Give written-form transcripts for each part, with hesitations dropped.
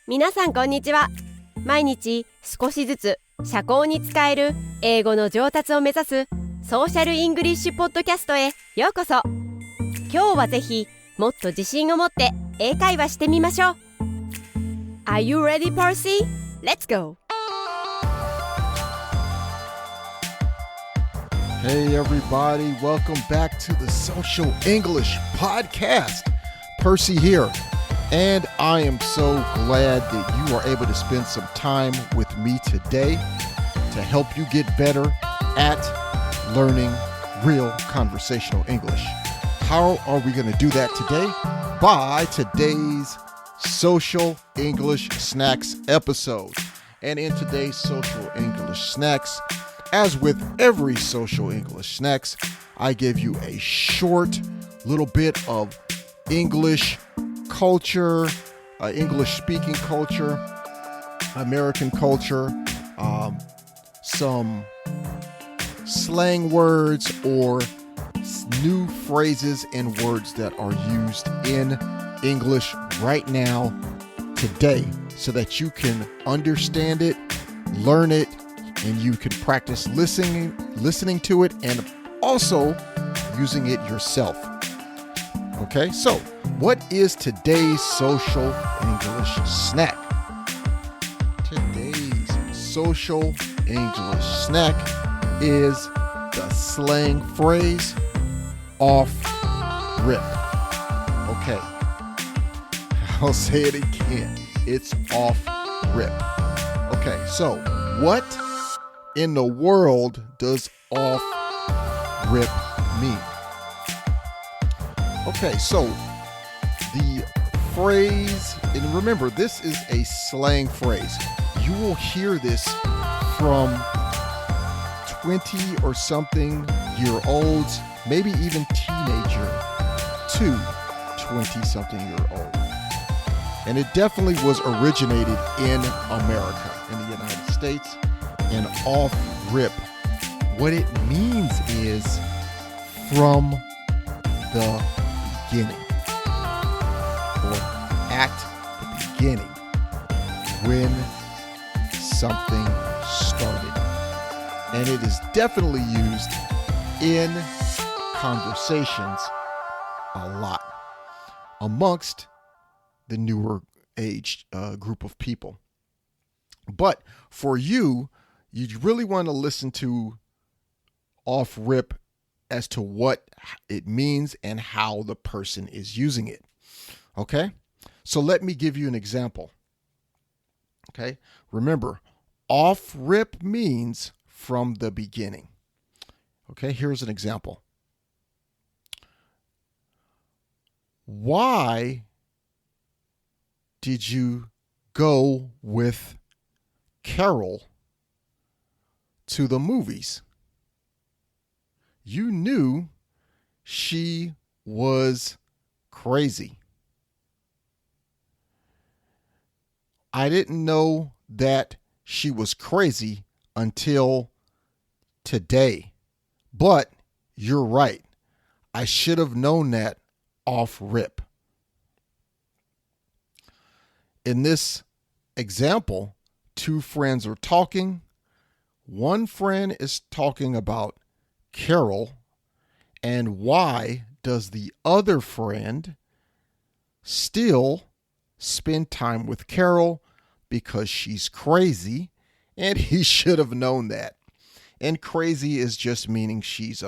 皆さんこんにちは。毎日少しずつ社交に使える英語の上達を目指すソーシャルイングリッシュポッドキャストへようこそ。今日はぜひもっと自信を持って英会話してみましょう。 Are you ready, Percy? Let's go! Hey everybody, welcome back to the Social English Podcast. Percy here, and I am so glad that you are able to spend some time with me today to help you get better at learning real conversational English. How are we going to do that today? By today's Social English Snacks episode. And in today's Social English Snacks, as with every Social English Snacks, I give you a short little bit of English culture, English speaking culture, American culture, some slang words or new phrases and words that are used in English right now, today, so that you can understand it, learn it, and you can practice listening to it and also using it yourself. Okay, so what is today's Social English Snack? Today's Social English Snack is the slang phrase off rip. Okay, I'll say it again. It's off rip. Okay, so what in the world does off rip mean? Okay, so the phrase, and remember, this is a slang phrase. You will hear this from 20 or something year olds, maybe even teenager to 20 something year old. And it definitely was originated in America, in the United States. And off rip, what it means is from the beginning, or at the beginning, when something started. And it is definitely used in conversations a lot amongst the newer age group of people. But for you really want to listen to off rip as to what it means and how the person is using it. Okay? So let me give you an example. Okay? Remember, off rip means from the beginning. Okay? Here's an example. Why did you go with Carol to the movies? You knew she was crazy. I didn't know that she was crazy until today. But you're right. I should have known that off rip. In this example, two friends are talking. One friend is talking about Carol, and why does the other friend still spend time with Carol? Because she's crazy, and he should have known that. And crazy is just meaning she's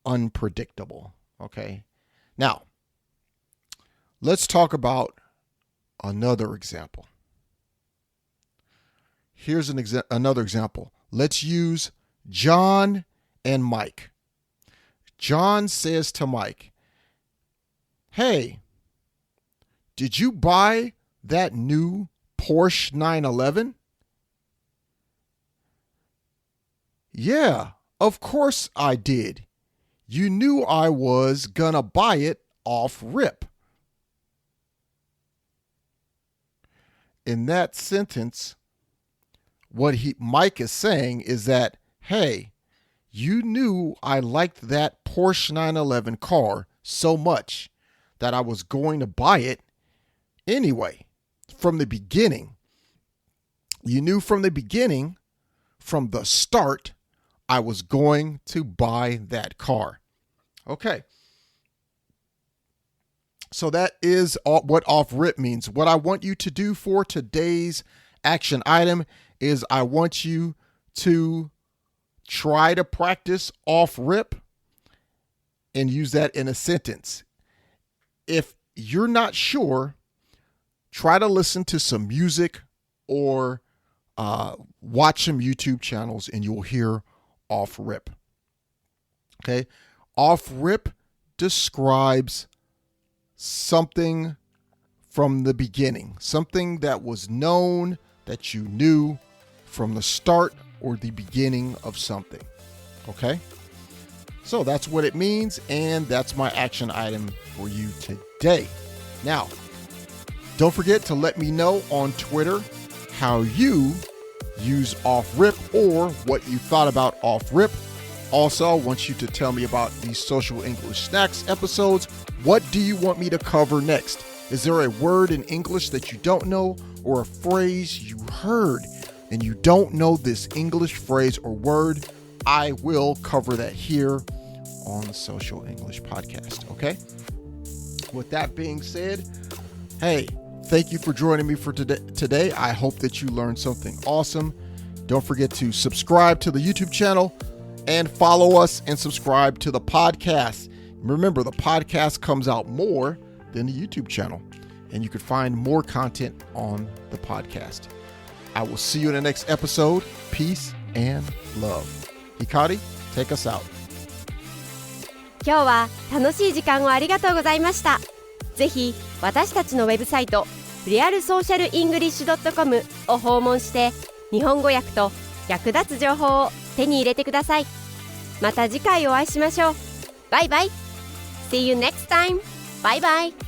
unpredictable. Okay, now let's talk about another example. Here's another example. Let's use John and Mike. John says to Mike, "Hey, did you buy that new Porsche 911? "Yeah, of course I did. You knew I was gonna buy it off rip." In that sentence, what Mike is saying is that, hey, you knew I liked that Porsche 911 car so much that I was going to buy it anyway from the beginning. You knew from the beginning, from the start, I was going to buy that car. Okay. So that is what off rip means. What I want you to do for today's action item is I want you to try to practice off rip and use that in a sentence. If you're not sure, try to listen to some music or watch some YouTube channels and you'll hear off rip. Okay. Off rip describes something from the beginning, something that was known, that you knew from the start or the beginning of something. Okay. So that's what it means. And that's my action item for you today. Now, don't forget to let me know on Twitter how you use off rip or what you thought about off rip. Also, I want you to tell me about these Social English Snacks episodes. What do you want me to cover next? Is there a word in English that you don't know or a phrase you heard and you don't know this English phrase or word? I will cover that here on the Social English Podcast, okay? With that being said, hey, thank you for joining me for today. I hope that you learned something awesome. Don't forget to subscribe to the YouTube channel and follow us and subscribe to the podcast. Remember, the podcast comes out more than the YouTube channel, and you can find more content on the podcast. I will see you in the next episode. Peace and love. Hikari, take us out. 今日は楽しい時間をありがとうございました。ぜひ私たちのウェブサイトリアルソーシャルイングリッシュ .com を訪問して日本語訳と役立つ情報を手に入れてください。また次回お会いしましょう。バイバイ。See you next time. Bye bye.